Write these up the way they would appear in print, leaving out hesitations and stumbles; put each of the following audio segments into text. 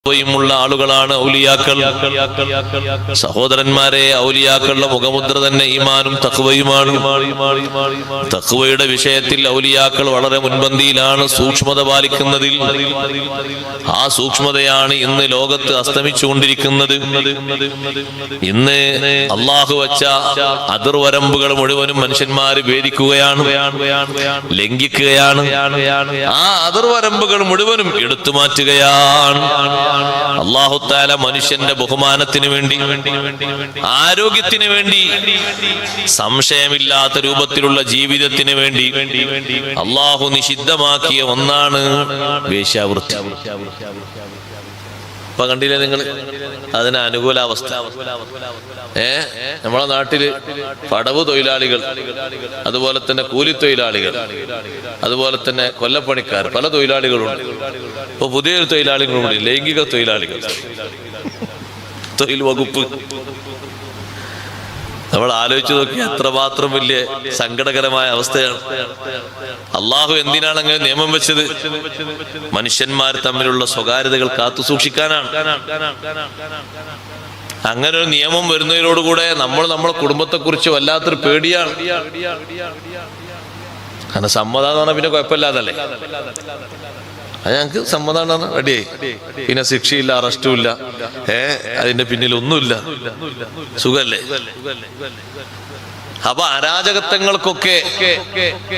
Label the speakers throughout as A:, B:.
A: ുള്ള ആളുകളാണ് ഔലിയാക്കൾ. സഹോദരന്മാരെ, ഔലിയാക്കളുടെ മുഖമുദ്ര തന്നെ ഈമാനും തഖ്വയുമാണ്. തഖ്വയുടെ വിഷയത്തിൽ ഔലിയാക്കൾ വളരെ മുൻപന്തിയിലാണ്, സൂക്ഷ്മത പാലിക്കുന്നതിൽ. ആ സൂക്ഷ്മതയാണ് ഇന്ന് ലോകത്ത് അസ്തമിച്ചുകൊണ്ടിരിക്കുന്നത്. ഇന്ന് അള്ളാഹു വച്ച അതിർവരമ്പുകൾ മുഴുവനും മനുഷ്യന്മാര് ഭേദിക്കുകയാണ്, ലംഘിക്കുകയാണ്. ആ അതിർവരമ്പുകൾ മുഴുവനും എടുത്തു മാറ്റുകയാണ്. അല്ലാഹു തആല മനുഷ്യന്റെ ബഹുമാനത്തിന് വേണ്ടി, ആരോഗ്യത്തിന് വേണ്ടി, സംശയമില്ലാത്ത രൂപത്തിലുള്ള ജീവിതത്തിന് വേണ്ടി അല്ലാഹു നിഷിദ്ധമാക്കിയ ഒന്നാണ് വേശ്യാവൃത്തി. ഇപ്പൊ കണ്ടില്ലേ നിങ്ങൾ അതിന് അനുകൂലാവസ്ഥ? നമ്മളെ നാട്ടില് പടവ് തൊഴിലാളികൾ, അതുപോലെ തന്നെ കൂലിത്തൊഴിലാളികൾ, അതുപോലെ തന്നെ കൊല്ലപ്പണിക്കാർ, പല തൊഴിലാളികളുണ്ട്. ഇപ്പൊ പുതിയൊരു തൊഴിലാളികളുണ്ട്, ലൈംഗിക തൊഴിലാളികൾ. തൊഴിൽ വകുപ്പ് നമ്മൾ ആലോചിച്ചു നോക്കി, എത്രമാത്രം വലിയ സങ്കടകരമായ അവസ്ഥയാണ്. അള്ളാഹു എന്തിനാണ് അങ്ങനെ നിയമം വെച്ചത്? മനുഷ്യന്മാർ തമ്മിലുള്ള സ്വകാര്യതകൾ കാത്തു സൂക്ഷിക്കാനാണ്. അങ്ങനെ ഒരു നിയമം വരുന്നതിനോടുകൂടെ നമ്മളെ കുടുംബത്തെക്കുറിച്ച് വല്ലാത്തൊരു പേടിയാണ്. കാരണം സമ്മതം എന്ന് പറഞ്ഞാൽ പിന്നെ കുഴപ്പമില്ലാതല്ലേ? അത് ഞങ്ങക്ക് സമ്മതമാണ്, റെഡിയായി. പിന്നെ ശിക്ഷയില്ല, അറസ്റ്റും ഇല്ല, അതിന്റെ പിന്നിൽ ഒന്നുമില്ല, സുഖല്ലേ? അപ്പൊ അരാജകത്വങ്ങൾക്കൊക്കെ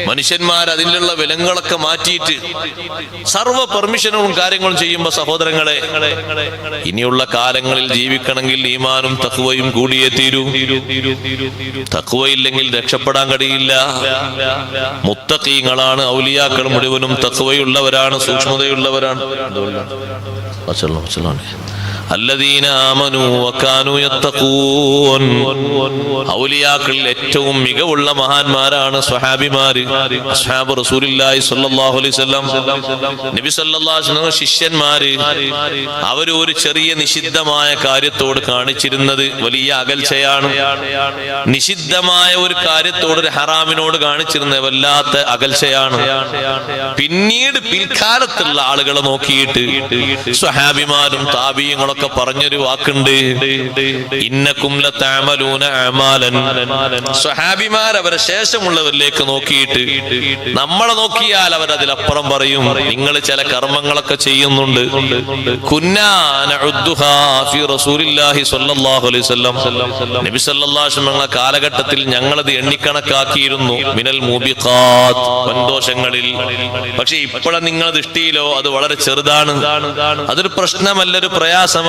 A: മനുഷ്യന്മാർ അതിലുള്ള വിലങ്ങളൊക്കെ മാറ്റിയിട്ട് സർവ്വ പെർമിഷനും കാര്യങ്ങളും ചെയ്യുമ്പോ, സഹോദരങ്ങളെ, ഇനിയുള്ള കാലങ്ങളിൽ ജീവിക്കണമെങ്കിൽ ഈമാനും തഖ്വയും കൂടിയേ തീരൂ. തഖ്വയില്ലെങ്കിൽ രക്ഷപ്പെടാൻ കഴിയില്ല. മുത്തഖീങ്ങളാണ് ഔലിയാക്കൾ മുഴുവനും, തഖ്വയുള്ളവരാണ്, സൂക്ഷ്മതയുള്ളവരാണ്. അല്ലദീന ആമനൂ വകാനൂ യത്തഖൂൻ. ഔലിയാക്കളിൽ ഏറ്റവും മികവുള്ള മഹാന്മാരാണ് സ്വഹാബിമാര്, അസ്ഹാബ് റസൂലുള്ളാഹി സ്വല്ലല്ലാഹു അലൈഹി വസല്ലം. നബി സല്ലല്ലാഹു അലൈഹി വസല്ലം ശിഷ്യന്മാര് അവർ ഒരു ചെറിയ നിഷിദ്ധമായ കാര്യത്തോട് കാണിച്ചിരുന്നത് വലിയ അകൽച്ചയാണ്. നിഷിദ്ധമായ ഒരു കാര്യത്തോട്, ഒരു ഹറാമിനോട് കാണിച്ചിരുന്ന വല്ലാത്ത അകൽച്ചയാണ്. പിന്നീട് പിൽക്കാലത്തുള്ള ആളുകളെ നോക്കിയിട്ട് സ്വഹാബിമാരും താബിഈങ്ങളും ഒക്കെ പറഞ്ഞൊരു വാക്കുണ്ട്, ഇന്നകും ലതഅമലൂന അമാലൻ. സ്വഹാബിമാർ അവരെ ശേഷമുള്ളവരിലേക്ക് നോക്കിയിട്ട് നമ്മളെ നോക്കിയാൽ അവർ അതിലപ്പുറം പറയും, നിങ്ങൾ ചില കർമ്മങ്ങളൊക്കെ ചെയ്യുന്നുണ്ട്. കുന്നാ നഉദ്ദുഹാ ഫി റസൂലില്ലാഹി സ്വല്ലല്ലാഹു അലൈഹി വസല്ലം. നബി സല്ലല്ലാഹു അലൈഹി വസല്ലം കാലഘട്ടത്തിൽ ഞങ്ങളത് എണ്ണിക്കണക്കാക്കിയിരുന്നു, മിനൽ മൂബിഖാത്ത്, വൻദോഷങ്ങളിൽ. പക്ഷെ ഇപ്പോഴ നിങ്ങളെ ദൃഷ്ടിയിലോ അത് വളരെ ചെറുതാണ്, അതൊരു പ്രശ്നമല്ല, ഒരു പ്രയാസമല്ല,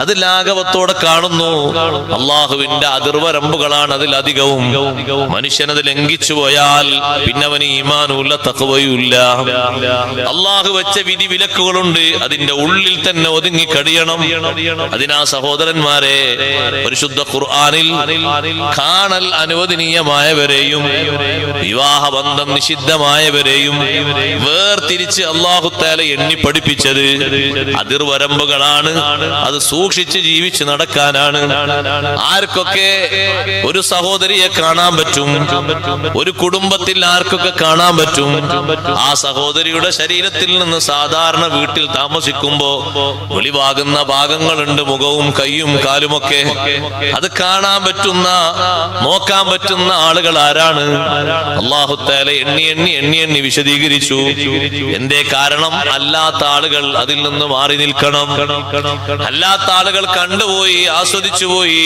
A: അത് ലാഘവത്തോടെ കാണുന്നു. അള്ളാഹുവിന്റെ അതിർവരമ്പുകളാണ് അതിലധികവും. മനുഷ്യനത് ലംഘിച്ചു പോയാൽ പിന്നെ അവന് ഈമാനുമില്ല, തഖ്വയുമില്ല. അള്ളാഹു വെച്ച വിധി വിലക്കുകളുണ്ട്, അതിന്റെ ഉള്ളിൽ തന്നെ ഒതുങ്ങി കഴിയണം. അതിനാ സഹോദരന്മാരെ, പരിശുദ്ധ ഖുർആനിൽ കാണൽ അനുവദനീയമായവരെയും വിവാഹബന്ധം നിഷിദ്ധമായവരെയും വേർതിരിച്ച് അല്ലാഹു തആല എണ്ണി പഠിപ്പിച്ചത് അതിർവരമ്പുകളാണ്. അത് സൂക്ഷിച്ച് ജീവിച്ച് നടക്കാനാണ്. ആർക്കൊക്കെ ഒരു സഹോദരിയെ കാണാൻ പറ്റും, ഒരു കുടുംബത്തിൽ ആർക്കൊക്കെ കാണാൻ പറ്റും, ആ സഹോദരിയുടെ ശരീരത്തിൽ നിന്ന് സാധാരണ വീട്ടിൽ താമസിക്കുമ്പോ വെളിവാകുന്ന ഭാഗങ്ങളുണ്ട്, മുഖവും കൈയും കാലുമൊക്കെ. അത് കാണാൻ പറ്റുന്ന, നോക്കാൻ പറ്റുന്ന ആളുകൾ ആരാണ്? അല്ലാഹു തആല എണ്ണി എണ്ണി എണ്ണി എണ്ണി വിശദീകരിച്ചു. എന്തേ കാരണം? അല്ലാത്ത ആളുകൾ അതിൽ നിന്ന് മാറി നിൽക്കണം. അല്ലാത്ത ആളുകൾ കണ്ടുപോയി, ആസ്വദിച്ചു പോയി,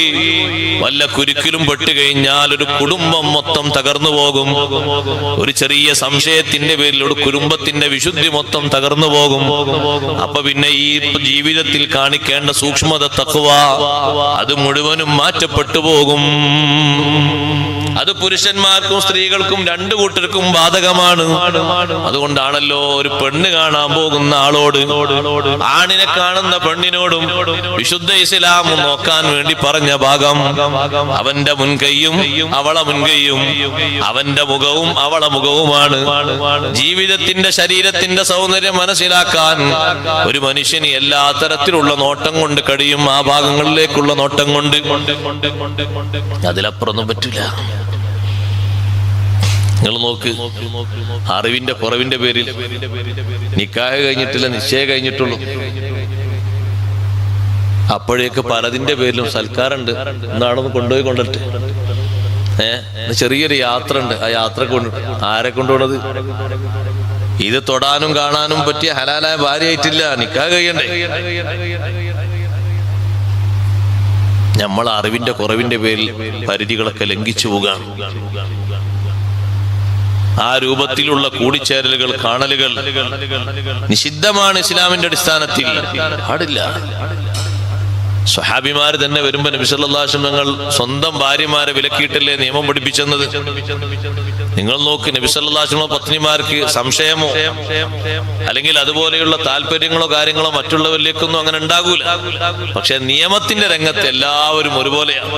A: വല്ല കുരുക്കിലും പെട്ടുകഴിഞ്ഞാൽ ഒരു കുടുംബം മൊത്തം തകർന്നു പോകും. ഒരു ചെറിയ സംശയത്തിന്റെ പേരിൽ ഒരു കുടുംബത്തിന്റെ വിശുദ്ധി മൊത്തം തകർന്നു പോകും. അപ്പൊ പിന്നെ ഈ ജീവിതത്തിൽ കാണിക്കേണ്ട സൂക്ഷ്മത, തഖ്വ, അത് മുഴുവനും മാറ്റപ്പെട്ടു പോകും. അത് പുരുഷന്മാർക്കും സ്ത്രീകൾക്കും രണ്ടു കൂട്ടർക്കും ബാധകമാണ്. അതുകൊണ്ടാണല്ലോ ഒരു പെണ്ണ് കാണാൻ പോകുന്ന ആളോട്, ആണിനെ കാണുന്ന പെണ്ണിനോടും വിശുദ്ധ ഇസ്ലാം നോക്കാൻ വേണ്ടി പറഞ്ഞ ഭാഗം, അവന്റെ മുൻകൈയും അവളെ മുൻകൈയും, അവന്റെ മുഖവും അവളെ മുഖവുമാണ്. ജീവിതത്തിന്റെ, ശരീരത്തിന്റെ സൗന്ദര്യം മനസ്സിലാക്കാൻ ഒരു മനുഷ്യന് എല്ലാ തരത്തിലുള്ള നോട്ടം കൊണ്ട് കഴിയും, ആ ഭാഗങ്ങളിലേക്കുള്ള നോട്ടം കൊണ്ട്. അതിലപ്പുറമൊന്നും പറ്റില്ല. നിങ്ങൾ നോക്ക്, അറിവിന്റെ കുറവിന്റെ പേരിൽ നിക്കാഹ് കഴിഞ്ഞിട്ടില്ല, നിശ്ചയം കഴിഞ്ഞിട്ടുള്ളൂ. അപ്പോഴേക്ക് പലതിന്റെ പേരിലും സൽക്കാരുണ്ട്, എന്നാണെന്ന് കൊണ്ടുപോയി കൊണ്ടിട്ട് ചെറിയൊരു യാത്ര ഉണ്ട്, ആ യാത്ര കൊണ്ട് ആരെ കൊണ്ടുപോണത്? ഇത് തൊടാനും കാണാനും പറ്റിയ ഹലാലായ ഭാര്യയായിട്ടില്ല, നിക്കാഹ് കഴിയണ്ടേ? നമ്മൾ അറിവിന്റെ കുറവിന്റെ പേരിൽ പരിധികളൊക്കെ ലംഘിച്ചു പോകാം. ആ രൂപത്തിലുള്ള കൂടിച്ചേരലുകൾ, കാണലുകൾ നിഷിദ്ധമാണ് ഇസ്ലാമിന്റെ അടിസ്ഥാനത്തിൽ, പാടില്ല. സ്വഹാബിമാര് തന്നെ വരുമ്പോ നബി സല്ലല്ലാഹു അലൈഹി വസല്ലം തങ്ങൾ സ്വന്തം ഭാര്യമാരെ വിലക്കിയിട്ടല്ലേ നിയമം പഠിപ്പിച്ചെന്നത്? നിങ്ങൾ നോക്ക്, നബി സല്ലല്ലാഹു അലൈഹി വസല്ലം പത്നിമാർക്ക് സംശയമോ അല്ലെങ്കിൽ അതുപോലെയുള്ള താല്പര്യങ്ങളോ കാര്യങ്ങളോ മറ്റുള്ളവരിലേക്കൊന്നും അങ്ങനെ ഉണ്ടാകൂല. പക്ഷെ നിയമത്തിന്റെ രംഗത്ത് എല്ലാവരും ഒരുപോലെയാണ്.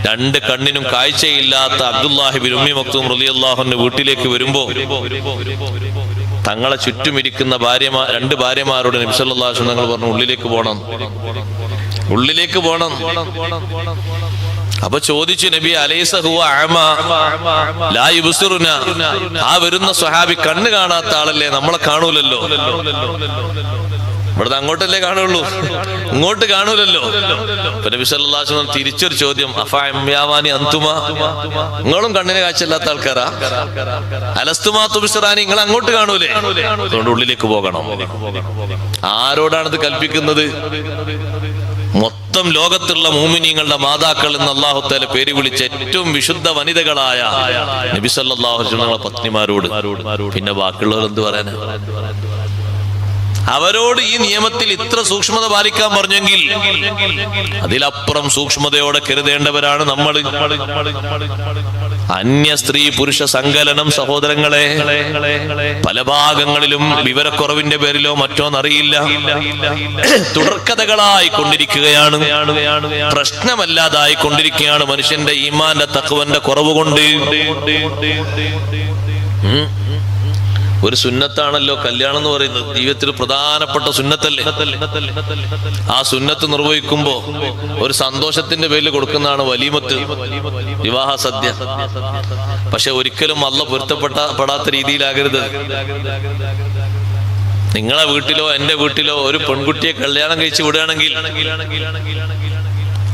A: രണ്ട് കണ്ണിനും കാഴ്ചയില്ലാത്ത അബ്ദുല്ലാഹി ബിൻ ഉമ്മി മക്തൂം റളിയല്ലാഹു അൻഹു വീട്ടിലേക്ക് വരുമ്പോ തങ്ങളെ ചുറ്റുമിരിക്കുന്ന രണ്ട് ഭാര്യമാരോട് നബി സല്ലല്ലാഹു അലൈഹി വസല്ലം തങ്ങൾ പറഞ്ഞു, ഉള്ളിലേക്ക് പോണം, ഉള്ളിലേക്ക് പോണം. അപ്പൊ ചോദിച്ചു നബി, അലൈസ ഹുവ അഅമ ലാ യുബ്സിറുന, ആ വരുന്ന സ്വഹാബി കണ്ണ് കാണാത്ത ആളല്ലേ, നമ്മളെ കാണൂലല്ലോ. ഇവിടുന്ന് അങ്ങോട്ടല്ലേ കാണുള്ളൂ, ഇങ്ങോട്ട് കാണൂലല്ലോ. നബി സല്ലല്ലാഹു അലൈഹി വസല്ലം തിരിച്ചൊരു ചോദ്യം, അഫഅമ്യാവാനി അൻതുമ, നിങ്ങളും കണ്ണിന് കാഴ്ചയില്ലാത്ത ആൾക്കാരാ? അലസ്തുമാ തുബ്സിറാനി, നിങ്ങൾ അങ്ങോട്ട് കാണൂലേ? അതുകൊണ്ട് ഉള്ളിലേക്ക് പോകണം. ആരോടാണിത് കൽപ്പിക്കുന്നത്? മൊത്തം ലോകത്തുള്ള മുഅ്മിനീങ്ങളുടെ മാതാക്കൾ എന്ന് അല്ലാഹു തആല പേര് വിളിച്ച ഏറ്റവും വിശുദ്ധ വനിതകളായ നബി സല്ലല്ലാഹു അലൈഹി വസല്ലം പത്നിമാരോട്. പിന്നെ ബാക്കിയുള്ളവർ എന്ത് പറയാനാ? അവരോട് ഈ നിയമത്തിൽ ഇത്ര സൂക്ഷ്മത പാലിക്കാൻ പറഞ്ഞെങ്കിൽ അതിലപ്പുറം സൂക്ഷ്മതയോടെ കരുതേണ്ടവരാണ് നമ്മൾ. അന്യ സ്ത്രീ പുരുഷ സങ്കലനം, സഹോദരങ്ങളെ, പല ഭാഗങ്ങളിലും വിവരക്കുറവിന്റെ പേരിലോ മറ്റോന്നറിയില്ല തുടർക്കഥകളായി കൊണ്ടിരിക്കുകയാണ്, പ്രശ്നമല്ലാതായി കൊണ്ടിരിക്കുകയാണ് മനുഷ്യന്റെ ഈമാന്റെ തഖ്വന്റെ കുറവ് കൊണ്ട്. ഒരു സുന്നത്താണല്ലോ കല്യാണം എന്ന് പറയുന്നത്, ജീവിതത്തിൽ പ്രധാനപ്പെട്ട സുന്നത്തല്ലേ. ആ സുന്നത്ത് നിർവഹിക്കുമ്പോ ഒരു സന്തോഷത്തിന്റെ പേരിൽ കൊടുക്കുന്നതാണ് വലീമത്ത്, വിവാഹ സദ്യ. പക്ഷെ ഒരിക്കലും അല്ലാഹ് പൊരുത്തപ്പെടാത്ത രീതിയിലാകരുത്. നിങ്ങളെ വീട്ടിലോ എന്റെ വീട്ടിലോ ഒരു പെൺകുട്ടിയെ കല്യാണം കഴിച്ച് വിടുകയാണെങ്കിൽ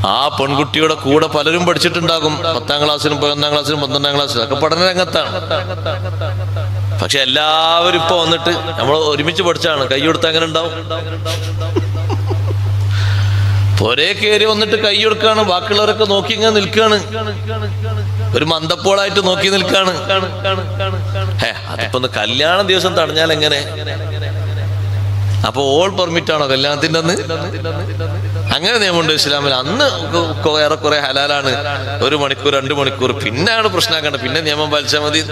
A: ആ പെൺകുട്ടിയുടെ കൂടെ പലരും പഠിച്ചിട്ടുണ്ടാകും. 10ാം ക്ലാസ്സിലും 11ാം ക്ലാസ്സിലും 12ാം ക്ലാസ്സിലും ഒക്കെ പഠന രംഗത്താണ്. പക്ഷെ എല്ലാവരും ഇപ്പൊ വന്നിട്ട് നമ്മൾ ഒരുമിച്ച് പഠിച്ചാണ്, കൈ കൊടുത്ത് അങ്ങനെ ഉണ്ടാവും. ഒരേ കയറി വന്നിട്ട് കൈ കൊടുക്കാണ്, ബാക്കിയുള്ളവരൊക്കെ നോക്കി ഇങ്ങനെ നിൽക്കാണ്, ഒരു മന്ദപ്പോളായിട്ട് നോക്കി നിൽക്കാണ്. അതിപ്പോ കല്യാണ ദിവസം തടഞ്ഞാൽ എങ്ങനെ? അപ്പൊ ഓൾ പെർമിറ്റ് ആണോ കല്യാണത്തിന്റെ അന്ന്? അങ്ങനെ നിയമമുണ്ട് ഇസ്ലാമിൽ. അന്ന് ഏറെക്കുറെ ഹലാലാണ്, 1 മണിക്കൂർ 2 മണിക്കൂർ. പിന്നെയാണ് പ്രശ്നമാക്കേണ്ടത്, പിന്നെ നിയമം പാലിച്ചാൽ മതി.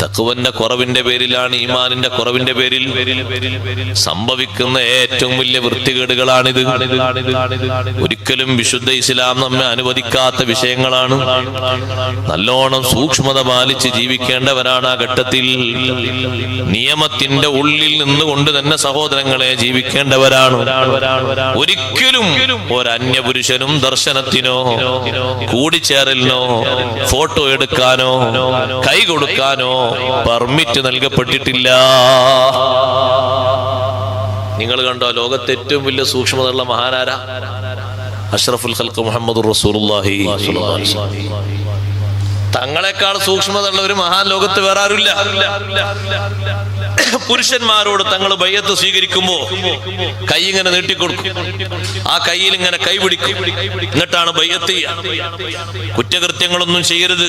A: തഖ്വന്റെ കുറവിന്റെ പേരിലാണ്, ഈമാനിന്റെ കുറവിന്റെ പേരിൽ സംഭവിക്കുന്ന ഏറ്റവും വലിയ വൃത്തികേടുകളാണിത്. ഒരിക്കലും വിശുദ്ധ ഇസ്ലാം നമ്മെ അനുവദിക്കാത്ത വിഷയങ്ങളാണ്. നല്ലോണം സൂക്ഷ്മത പാലിച്ച് ജീവിക്കേണ്ടവരാണ് ആ ഘട്ടത്തിൽ. നിയമത്തിന്റെ ഉള്ളിൽ നിന്നുകൊണ്ട് തന്നെ സഹോദരങ്ങളെ ജീവിക്കേണ്ടവരാണ്. ഒരിക്കലും ഒരന്യ പുരുഷനും ദർശനത്തിനോ കൂടിച്ചേരലിനോ ഫോട്ടോ എടുക്കാനോ കൈ കൊടുക്കാനോ പെർമിറ്റ് നൽകപ്പെട്ടിട്ടില്ല. നിങ്ങൾ കണ്ടോ, ലോകത്തെ ഏറ്റവും വലിയ സൂക്ഷ്മതയുള്ള മഹാനാര? അഷ്റഫുൽ ഖൽഖ് മുഹമ്മദുർ റസൂലുള്ളാഹി സ്വല്ലല്ലാഹു അലൈഹി വസല്ലം. തങ്ങളെക്കാൾ സൂക്ഷ്മത ഉള്ള ഒരു മഹാൻ ലോകത്ത് വേറെ ആരുമില്ല. പുരുഷന്മാരോട് തങ്ങൾ ബയ്യത്ത് സ്വീകരിക്കുമ്പോ കൈ ഇങ്ങനെ നീട്ടിക്കൊടുക്കും, ആ കയ്യിൽ ഇങ്ങനെ കൈ പിടിക്കും, എന്നിട്ടാണ് ബയ്യത്ത് ചെയ്യുക. കുറ്റകൃത്യങ്ങളൊന്നും ചെയ്യരുത്,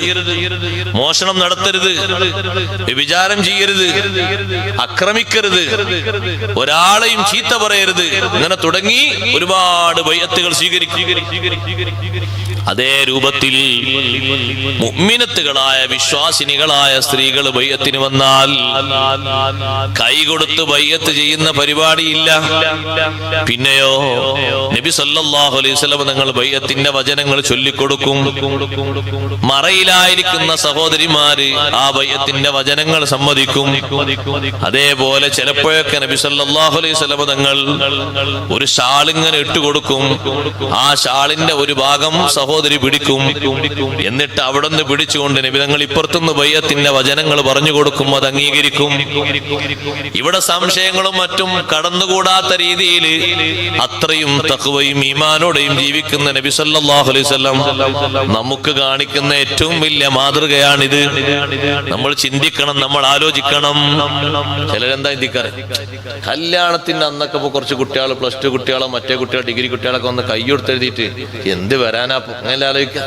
A: മോഷണം നടത്തരുത്, വ്യഭിചാരം ചെയ്യരുത്, ആക്രമിക്കരുത്, ഒരാളെയും ചീത്ത പറയരുത്, ഇങ്ങനെ തുടങ്ങി ഒരുപാട് ബയ്യത്തുകൾ സ്വീകരിക്കും. അതേ രൂപത്തിൽ മുഅ്മിനത്തുകളായ വിശ്വാസിനികളായ സ്ത്രീകൾ ബയ്യത്തിന് വന്നാൽ കൈ കൊടുത്ത് ബയ്യത്ത് ചെയ്യുന്ന പരിപാടിയില്ല. പിന്നെയോ നബി സല്ലല്ലാഹു അലൈഹി വസല്ലം തങ്ങൾ ബയ്യത്തിന്റെ വചനങ്ങൾ ചൊല്ലിക്കൊടുക്കും. മറയിലായിരിക്കുന്ന സഹോദരിമാര് ആ ബയ്യത്തിന്റെ വചനങ്ങൾ സമ്മതിക്കും. അതേപോലെ ചിലപ്പോഴൊക്കെ നബി സല്ലല്ലാഹു അലൈഹി വസല്ലം തങ്ങൾ ഒരു ഷാളിങ്ങനെ ഇട്ടുകൊടുക്കും. ആ ഷാളിന്റെ ഒരു ഭാഗം സഹോദരി പിടിക്കും. എന്നിട്ട് അവിടെ നിന്ന് പിടിച്ചുകൊണ്ട് നബി തങ്ങൾ ഇപ്പുറത്തുനിന്ന് ബയ്യത്തിന്റെ വചനങ്ങൾ പറഞ്ഞു കൊടുക്കും, അത് അംഗീകരിക്കും. ഇവിടെ സംശയങ്ങളും മറ്റും കടന്നുകൂടാത്ത രീതിയിൽ അത്രയും തഖ്വയും ഈമാനോടെയും ജീവിക്കുന്ന നബി സല്ലല്ലാഹു അലൈഹി വസല്ലം നമുക്ക് കാണിക്കുന്ന ഏറ്റവും വലിയ മാതൃകയാണിത്. നമ്മൾ ചിന്തിക്കണം, നമ്മൾ ആലോചിക്കണം. ചിലരെന്താ ചിന്തിക്കാറ്, കല്യാണത്തിന്റെ അന്നൊക്കെ ഇപ്പൊ കുറച്ച് കുട്ടികൾ, പ്ലസ് ടു കുട്ടികളോ മറ്റേ കുട്ടികളോ ഡിഗ്രി കുട്ടികളൊക്കെ ഒന്ന് കൈ കൊടുത്തെഴുതിയിട്ട് എന്ത് വരാനാ അങ്ങനെ ആലോചിക്കുക.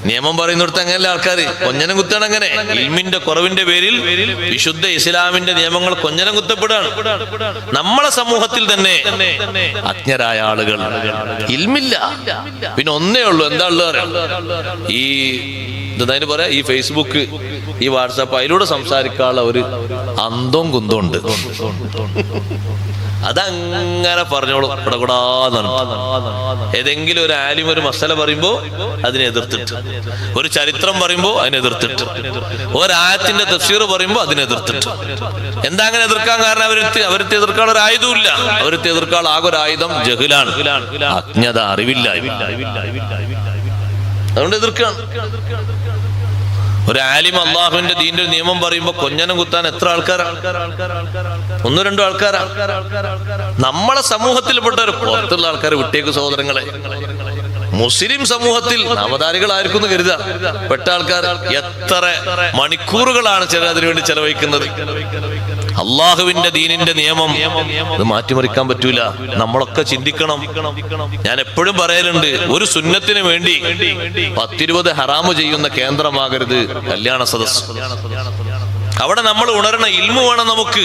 A: നിയമം പറയുന്നിടത്ത് അങ്ങനെയല്ല ആൾക്കാർ കൊഞ്ഞനം കുത്താണ്. അങ്ങനെ ഇൽമിന്റെ കുറവിന്റെ പേരിൽ വിശുദ്ധ ഇസ്ലാമിന്റെ നിയമങ്ങൾ കൊഞ്ഞനം കുത്തപ്പെടാണ്. നമ്മളെ സമൂഹത്തിൽ തന്നെ അജ്ഞരായ ആളുകൾ, ഇൽമില്ല, പിന്നെ ഒന്നേ ഉള്ളൂ, എന്താ ഉള്ളത്, ഈ എന്താ പറയാ, ഈ ഫേസ്ബുക്ക്, ഈ വാട്സാപ്പ്, അതിലൂടെ സംസാരിക്കാനുള്ള ഒരു അന്തവും കുന്തവും ഉണ്ട്. അതങ്ങനെ പറഞ്ഞോളൂ കൂടാന്നാണ്. ഏതെങ്കിലും ഒരു ആലിം ഒരു മസല പറയുമ്പോ അതിനെ എതിർത്തിട്ട്, ഒരു ചരിത്രം പറയുമ്പോ അതിനെതിർത്തിട്ട്, ഒരായത്തിന്റെ തഫ്സീർ പറയുമ്പോ അതിനെതിർത്തിട്ട്. എന്താ അങ്ങനെ എതിർക്കാൻ കാരണം? അവർക്ക് എതിർക്കാനുള്ള ഒരു ആയുധമില്ല. അവർക്ക് എതിർക്കാൻ ആകെ ഒരു ആയുധം ജഹ്ലാണ്, അജ്ഞത, അറിവില്ല. അതുകൊണ്ട് എതിർക്കാണ്. ഒരു ആലിം അള്ളാഹുവിന്റെ ദീന്റെ നിയമം പറയുമ്പോ കൊഞ്ഞനം കുത്താൻ എത്ര ആൾക്കാരാണ്? ഒന്നോ രണ്ടോ ആൾക്കാരാ. നമ്മളെ സമൂഹത്തിൽപ്പെട്ടവർ, പുറത്തുള്ള ആൾക്കാർ വിട്ടേക്ക് സഹോദരങ്ങളെ. മുസ്ലിം സമൂഹത്തിൽ നാമധാരികളായിരിക്കും എന്ന് കരുതാ പെട്ട ആൾക്കാർ എത്ര മണിക്കൂറുകളാണ് ചിലർ അതിനുവേണ്ടി ചെലവഴിക്കുന്നത്. അള്ളാഹുവിന്റെ ദീനിന്റെ നിയമം അത് മാറ്റിമറിക്കാൻ പറ്റൂല. നമ്മളൊക്കെ ചിന്തിക്കണം. ഞാൻ എപ്പോഴും പറയലുണ്ട്, ഒരു സുന്നത്തിന് വേണ്ടി 10-20 ഹറാമ് ചെയ്യുന്ന കേന്ദ്രമാകരുത് കല്യാണ സദസ്. അവിടെ നമ്മൾ ഉണരണ ഇൽമു വേണം നമുക്ക്.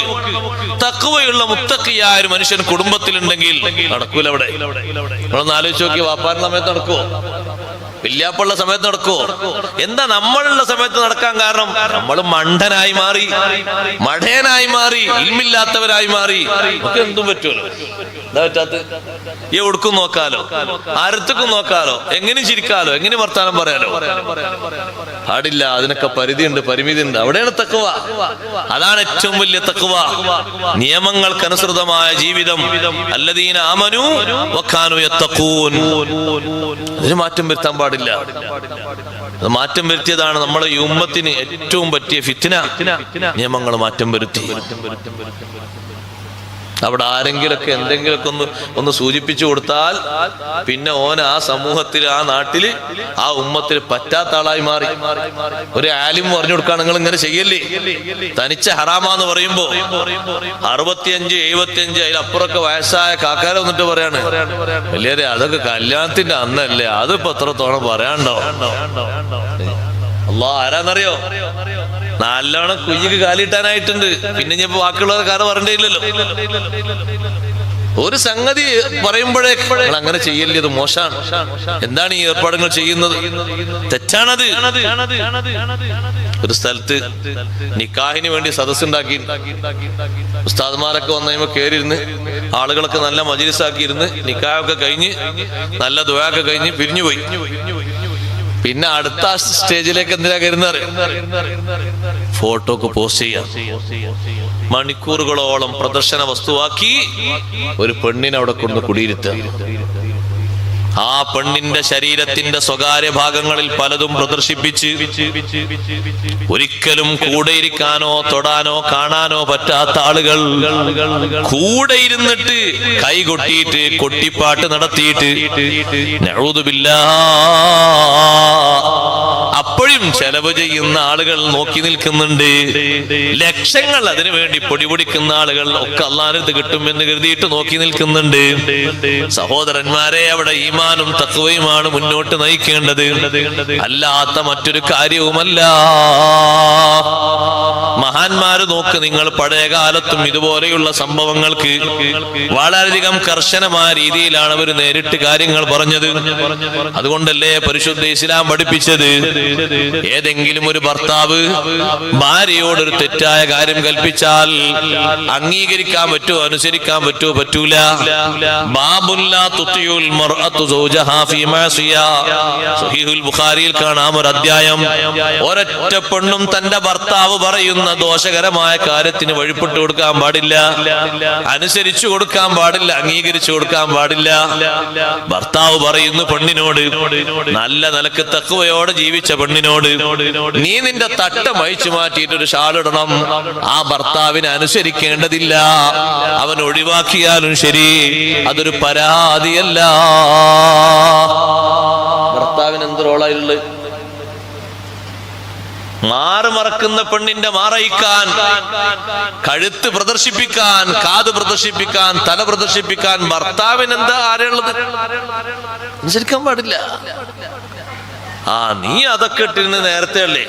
A: തഖ്വയുള്ള മുത്തഖിയായ ഒരു മനുഷ്യൻ കുടുംബത്തിലുണ്ടെങ്കിൽ നടക്കൂല. അവിടെ നമ്മളൊന്ന് ആലോചിച്ച് നോക്കി, വാപ്പാരുടെ സമയത്ത് നടക്കുവോ? വല്യാപ്പുള്ള സമയത്ത് നടക്കുവോ? എന്താ നമ്മളുള്ള സമയത്ത് നടക്കാൻ കാരണം? നമ്മൾ മണ്ടനായി മാറി, മഠയനായി മാറി, ഇൽമില്ലാത്തവരായി മാറി. ഒക്കെ എന്തും പറ്റുമല്ലോ. എന്താ പറ്റാത്ത? എവിടേക്കും നോക്കാലോ, ആരത്തേക്കും നോക്കാലോ, എങ്ങനെ ചിരിക്കാലോ, എങ്ങനെ വർത്താനം പറയാലോ. പാടില്ല. അതിനൊക്കെ പരിധിയുണ്ട്, പരിമിതിയുണ്ട്. അവിടെയാണ് തഖ്വ. അതാണ് ഏറ്റവും വലിയ തഖ്വ. നിയമങ്ങൾക്കനുസൃതമായ ജീവിതം. അല്ലദീന ആമനൂ വകാനൂ യത്തഖൂൻ. അതിന് മാറ്റം വരുത്താൻ പാടില്ല. അത് മാറ്റം വരുത്തിയതാണ് നമ്മളെ ഈ ഉമ്മത്തിന് ഏറ്റവും പറ്റിയ ഫിത്ന. നിയമങ്ങൾ മാറ്റം വരുത്തി. അവിടെ ആരെങ്കിലൊക്കെ എന്തെങ്കിലുമൊക്കെ ഒന്ന് സൂചിപ്പിച്ചു കൊടുത്താൽ പിന്നെ ഓൻ ആ സമൂഹത്തിൽ, ആ നാട്ടില്, ആ ഉമ്മത്തിൽ പറ്റാത്ത ആളായി മാറി. ഒരു ആലിം പറഞ്ഞു കൊടുക്കാൻ നിങ്ങൾ ഇങ്ങനെ ചെയ്യല്ലേ, തനിച്ച ഹറാമാന്ന് പറയുമ്പോ 65, 75 അതിലപ്പുറമൊക്കെ വയസ്സായ കാക്കാരെ വന്നിട്ട് പറയാണ്, വലിയ അതൊക്കെ കല്യാണത്തിന്റെ അന്നല്ലേ, അതിപ്പോ എത്രത്തോളം പറയാണ്ടോ. അല്ലാഹ് ആരാന്നറിയോ? നല്ലോണം കുയ്യക്ക് കാലിട്ടാനായിട്ടുണ്ട്. പിന്നെ ഞാൻ ബാക്കിയുള്ളത് കാരണം പറഞ്ഞില്ലല്ലോ. ഒരു സംഗതി പറയുമ്പോഴേക്ക് അങ്ങനെ ചെയ്യല്ലേ, അത് മോശമാണ്. എന്താണ് ഈ ഏർപ്പാടുകൾ ചെയ്യുന്നത്? തെറ്റാണത്. ഒരു സ്ഥലത്ത് നിക്കാഹിന് വേണ്ടി സദസ്സുണ്ടാക്കി, ഉസ്താദ്മാരൊക്കെ വന്നതിമ കയറിയിരുന്ന് ആളുകളൊക്കെ നല്ല മജ്‌ലിസാക്കിയിരുന്ന് നിക്കാഹൊക്കെ കഴിഞ്ഞ് നല്ല ദുആയൊക്കെ കഴിഞ്ഞ് പിരിഞ്ഞുപോയി. പിന്നെ അടുത്ത സ്റ്റേജിലേക്ക് എന്തിനാ കയറുന്നത്? ഫോട്ടോക്ക് പോസ്റ്റ് ചെയ്യാം. മണിക്കൂറുകളോളം പ്രദർശന വസ്തുവാക്കി ഒരു പെണ്ണിനെ അവിടെ കൊണ്ട് കുടിയിരുത്തുക. ആ പെണ്ണിന്റെ ശരീരത്തിന്റെ സ്വകാര്യ ഭാഗങ്ങളിൽ പലതും പ്രദർശിപ്പിച്ച് ഒരിക്കലും കൂടെയിരിക്കാനോ തൊടാനോ കാണാനോ പറ്റാത്ത ആളുകൾ കൂടെ ഇരുന്നിട്ട് കൈ കൊട്ടിയിട്ട് കൊട്ടിപ്പാട്ട് നടത്തിയിട്ട് നഊദു ബില്ലാഹ് അപ്പോഴും ചെലവ് ചെയ്യുന്ന ആളുകൾ നോക്കി നിൽക്കുന്നുണ്ട്. ലക്ഷങ്ങൾ അതിനു വേണ്ടി പൊടിപൊടിക്കുന്ന ആളുകൾ ഒക്കെ അല്ലാഹുവിനത് കിട്ടുമെന്ന് കരുതിയിട്ട് നോക്കി നിൽക്കുന്നുണ്ട്. സഹോദരന്മാരെ, അവിടെ ഈമാനും തഖ്വയുമാണ് മുന്നോട്ട് നയിക്കേണ്ടത്, അല്ലാത്ത മറ്റൊരു കാര്യവുമല്ല. മഹാന്മാര് നോക്ക്, നിങ്ങൾ പഴയ കാലത്തും ഇതുപോലെയുള്ള സംഭവങ്ങൾക്ക് വളരെയധികം കർശനമായ രീതിയിലാണ് അവർ നേരിട്ട് കാര്യങ്ങൾ പറഞ്ഞത്. അതുകൊണ്ടല്ലേ പരിശുദ്ധ ഇസ്ലാം പഠിപ്പിച്ചത്, ഏതെങ്കിലും ഒരു ഭർത്താവ് ഭാര്യയോടൊരു തെറ്റായ കാര്യം കൽപ്പിച്ചാൽ അംഗീകരിക്കാൻ പറ്റുമോ, അനുസരിക്കാൻ പറ്റുമോ? പറ്റൂല. സഹീഹുൽ ബുഖാരിയിൽ കാണാം ഒരു അധ്യായം. ഒരൊറ്റ പെണ്ണും തന്റെ ഭർത്താവ് പറയുന്ന ദോഷകരമായ കാര്യത്തിന് വഴിപ്പെട്ടു കൊടുക്കാൻ പാടില്ല, അനുസരിച്ചു കൊടുക്കാൻ പാടില്ല, അംഗീകരിച്ചു കൊടുക്കാൻ പാടില്ല. ഭർത്താവ് പറയുന്ന പെണ്ണിനോട് നല്ല നിലക്ക് തഖ്വയോടെ ജീവിച്ച പെണ്ണിനോട് നീ നിന്റെ തട്ടം അഴിച്ചു മാറ്റിയിട്ട് ഒരു ഷാളിടണം, ആ ഭർത്താവിനെ അനുസരിക്കേണ്ടതില്ല. അവൻ ഒഴിവാക്കിയാലും ശരി, അതൊരു പരാതിയല്ല. ഭർത്താവിന് എന്ത് റോളായുള്ളത്? മാറ് മറക്കുന്ന പെണ്ണിന്റെ മാറയിക്കാൻ, കഴുത്ത് പ്രദർശിപ്പിക്കാൻ, കാത് പ്രദർശിപ്പിക്കാൻ, തല പ്രദർശിപ്പിക്കാൻ ഭർത്താവിന് എന്താ ആരുള്ളത്? അനുസരിക്കാൻ പാടില്ല. നീ അതൊക്കെ ഇട്ടിരുന്ന് നേരത്തെ അല്ലേ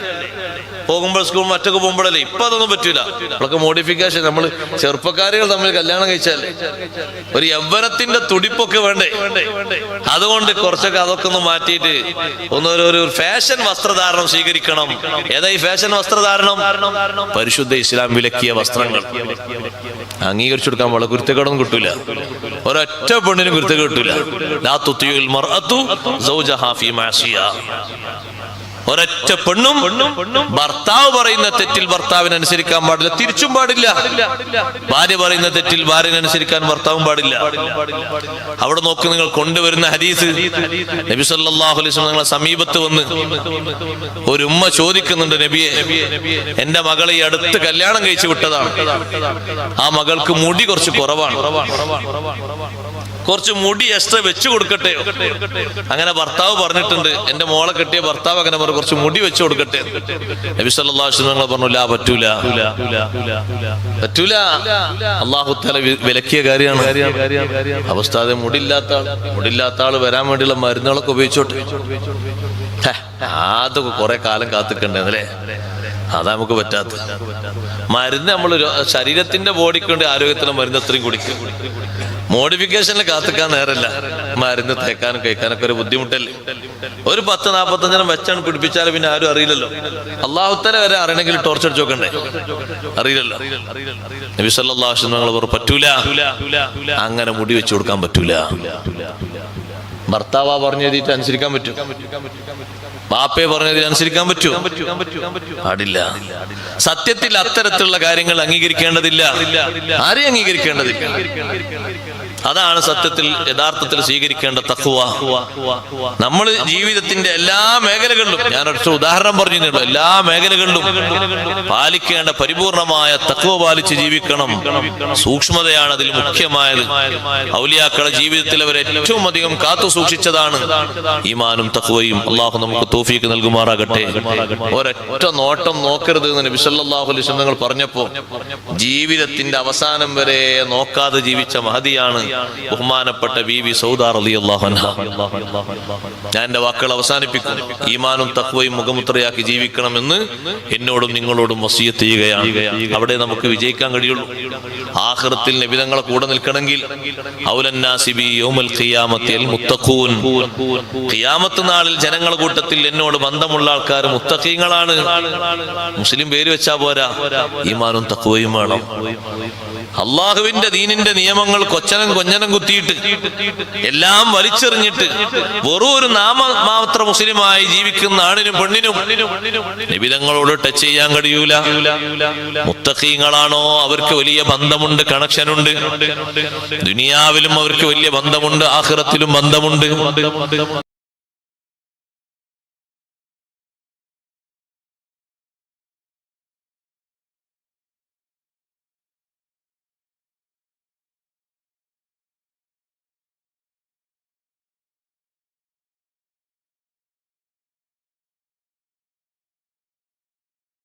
A: പോകുമ്പോൾ സ്കൂൾ മറ്റൊക്കെ പോകുമ്പോഴല്ലേ. ഇപ്പൊ അതൊന്നും പറ്റൂല. നമ്മളൊക്കെ മോഡിഫിക്കേഷൻ. നമ്മൾ ചെറുപ്പക്കാരികൾ തമ്മിൽ കല്യാണം കഴിച്ചാലേ ഒരു യൗവനത്തിന്റെ തുടിപ്പൊക്കെ വേണ്ടേ. അതുകൊണ്ട് കുറച്ചൊക്കെ അതൊക്കെ ഒന്ന് മാറ്റിയിട്ട് ഒരു ഫാഷൻ വസ്ത്രധാരണം സ്വീകരിക്കണം. ഏതാ ഈ ഫാഷൻ വസ്ത്രധാരണം? പരിശുദ്ധ ഇസ്ലാം വിലക്കിയ വസ്ത്രങ്ങൾ അംഗീകരിച്ചു കൊടുക്കാൻ വളരെ കുരുത്തക്കേടൊന്നും കിട്ടൂല. ഒരൊറ്റ പെണ്ണിനും കുരുത്തക്കേട് കിട്ടൂല. ലാ തുതിഉൽ മർഅതു സൗജഹാ ഫീ മഅസിയ. ഒരൊറ്റ പെണ്ണും ഭർത്താവ് പറയുന്ന തെറ്റിൽ ഭർത്താവിനെ അനുസരിക്കാൻ പാടില്ല, തിരിച്ചും പാടില്ല. ഭാര്യ പറയുന്ന തെറ്റിൽ ഭാര്യനെ അനുസരിക്കാൻ ഭർത്താവും പാടില്ല. അവിടെ നോക്ക്, നിങ്ങൾ കൊണ്ടുവരുന്ന ഹദീസ്, നബി സല്ലല്ലാഹു അലൈഹി വസല്ലം നിങ്ങളെ സമീപത്ത് വന്ന് ഒരു ഉമ്മ ചോദിക്കുന്നുണ്ട്, നബിയെ, എന്റെ മകളെ ഈ അടുത്ത് കല്യാണം കഴിച്ചു വിട്ടതാണ്, ആ മകൾക്ക് മുടി കുറച്ച് കുറവാണ്, കുറച്ച് മുടി എക്സ്ട്രാ വെച്ചു കൊടുക്കട്ടെയോ? അങ്ങനെ ഭർത്താവ് പറഞ്ഞിട്ടുണ്ട്. എന്റെ മോളെ കെട്ടിയ ഭർത്താവ് അങ്ങനെ പറഞ്ഞു, കുറച്ച് മുടി വെച്ചു കൊടുക്കട്ടെ. നബി സല്ലല്ലാഹു അലൈഹി വസല്ലം പറഞ്ഞു, ലാ, പറ്റൂല, പറ്റൂല. അല്ലാഹു തആല വിലക്കിയ കാര്യമാണ്. അവസ്ഥാതെ മുടിയില്ലാത്ത ആള് വരാൻ വേണ്ടിയുള്ള മരുന്നുകളൊക്കെ ഉപയോഗിച്ചോട്ടെ. അതൊക്കെ കുറെ കാലം കാത്തിക്കണ്ടേ അല്ലേ? അതാ നമുക്ക് പറ്റാത്ത മരുന്ന്. നമ്മൾ ശരീരത്തിന്റെ ബോഡിക്ക് വേണ്ടി ആരോഗ്യത്തിന് മരുന്ന് അത്രയും കുടിക്കും. മോഡിഫിക്കേഷനിൽ കാത്തിക്കാൻ നേരല്ല. മരുന്ന് തേക്കാനും കഴിക്കാനൊക്കെ ഒരു ബുദ്ധിമുട്ടല്ലേ. ഒരു 10-45 വെച്ചാണ് പിടിപ്പിച്ചാലും പിന്നെ ആരും അറിയില്ലല്ലോ. അല്ലാഹു തആല വരെ അറിയണമെങ്കിൽ ടോർച്ച് അടിച്ച് നോക്കണ്ടേ? അറിയില്ലല്ലോ. നബി സല്ലല്ലാഹു അലൈഹി വസല്ലം പറഞ്ഞു, പറ്റൂല, അങ്ങനെ മുടി വെച്ചു കൊടുക്കാൻ പറ്റൂല. ഭർത്താവാ പറഞ്ഞു എഴുതിയിട്ട് അനുസരിക്കാൻ പറ്റും? ബാപ്പയെ പറഞ്ഞതിൽ അനുസരിക്കാൻ പറ്റുമോ? പാടില്ല. സത്യത്തിൽ അത്തരത്തിലുള്ള കാര്യങ്ങൾ അംഗീകരിക്കേണ്ടതില്ല, ആരെയും അംഗീകരിക്കേണ്ടതില്ല. അതാണ് സത്യത്തിൽ യഥാർത്ഥത്തിൽ സ്വീകരിക്കേണ്ട തഖ്വ. നമ്മൾ ജീവിതത്തിന്റെ എല്ലാ മേഖലകളിലും, ഞാനൊരു ഉദാഹരണം പറഞ്ഞിട്ടുള്ളൂ, എല്ലാ മേഖലകളിലും പാലിക്കേണ്ട പരിപൂർണമായ തഖ്വ പാലിച്ച് ജീവിക്കണം. സൂക്ഷ്മതയാണ് അതിൽ മുഖ്യമായത്. ഔലിയാക്കളുടെ ജീവിതത്തിൽ അവർ ഏറ്റവും അധികം കാത്തു സൂക്ഷിച്ചതാണ് ഈമാനും തഖ്വയും. അള്ളാഹു നമുക്ക് തൗഫീഖ് നൽകുമാറാകട്ടെ. ഒരൊറ്റ നോട്ടം നോക്കരുത് എന്ന് നബി സല്ലല്ലാഹു അലൈഹി വസല്ലം പറഞ്ഞപ്പോ ജീവിതത്തിന്റെ അവസാനം വരെ നോക്കാതെ ജീവിച്ച മഹദിയാണ് ബഹുമാനപ്പെട്ട ബീവി സൗദ റളിയല്ലാഹു അൻഹ. ഞാൻ എന്റെ വാക്കുകൾ അവസാനിപ്പിക്കുന്നു. ഈമാനും തഖ്വയും മുഖമുദ്രയാക്കി ജീവിക്കണമെന്ന് എന്നോടും നിങ്ങളോടും വസിയത്ത് ചെയ്യുകയാണ്. അവിടെ നമുക്ക് വിജയിക്കാൻ കഴിയുള്ളൂ. ആഖിറത്തിൽ നബി തങ്ങളെ കൂടെ നിൽക്കണമെങ്കിൽ ഔലന്നാസി ബി യൗമൽ ഖിയാമത്തിൽ മുത്തഖൂൻ. ഖിയാമത്ത് നാളിൽ ജനങ്ങളുടെ കൂട്ടത്തിൽ എന്നോട് ബന്ധമുള്ള ആൾക്കാർ മുത്തഖീങ്ങളാണ്. മുസ്ലിം പേര് വെച്ചാ പോരാ, ഈമാനും തഖ്വയും വേണം. അള്ളാഹുവിന്റെ ദീനിന്റെ നിയമങ്ങൾ കൊഞ്ഞനം കുത്തിയിട്ട് എല്ലാം വലിച്ചെറിഞ്ഞിട്ട് വെറും ഒരു നാമമാത്ര മുസ്ലിമായി ജീവിക്കുന്ന ആണിനും പെണ്ണിനും നിബിധങ്ങളോട് ടച്ച് ചെയ്യാൻ കഴിയൂല. മുത്തഖീങ്ങളാണോ അവർക്ക് വലിയ ബന്ധമുണ്ട്, കണക്ഷനുണ്ട്. ദുനിയാവിലും അവർക്ക് വലിയ ബന്ധമുണ്ട്, ആഖിറത്തിലും ബന്ധമുണ്ട്.